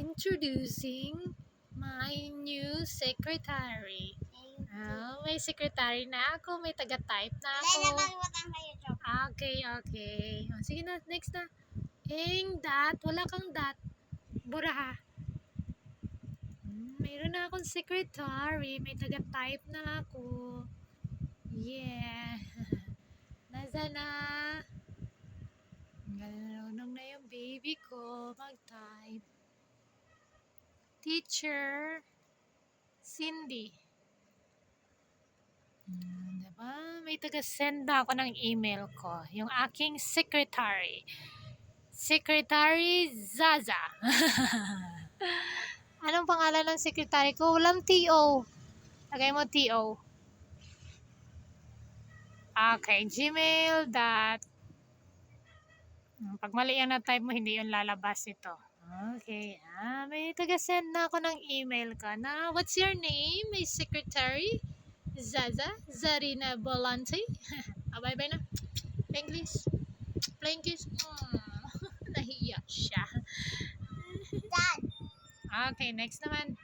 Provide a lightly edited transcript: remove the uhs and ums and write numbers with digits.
Introducing my new secretary. May secretary na ako, may taga-type na ako. Okay. Sige na, next na. Dot, wala kang dot. Bura ha. Mayroon na akong secretary, may taga-type na ako. Yeah. Nasa na? Marunong na yung baby ko mag-type. Teacher Cindy. Diba? May taga-send na ako ng email ko. Yung aking secretary. Secretary Zaza. Anong pangalan ng secretary ko? Walang T.O. Lagay mo T.O. Okay, Gmail. Pag mali yan na type mo, hindi yun lalabas ito. Okay. May taga-send na ako ng email ka na. What's your name? My secretary? Zaza? Zarina Bolante? Bye-bye na. English. Plain kiss. Nahiya siya. Dad. Okay, next naman.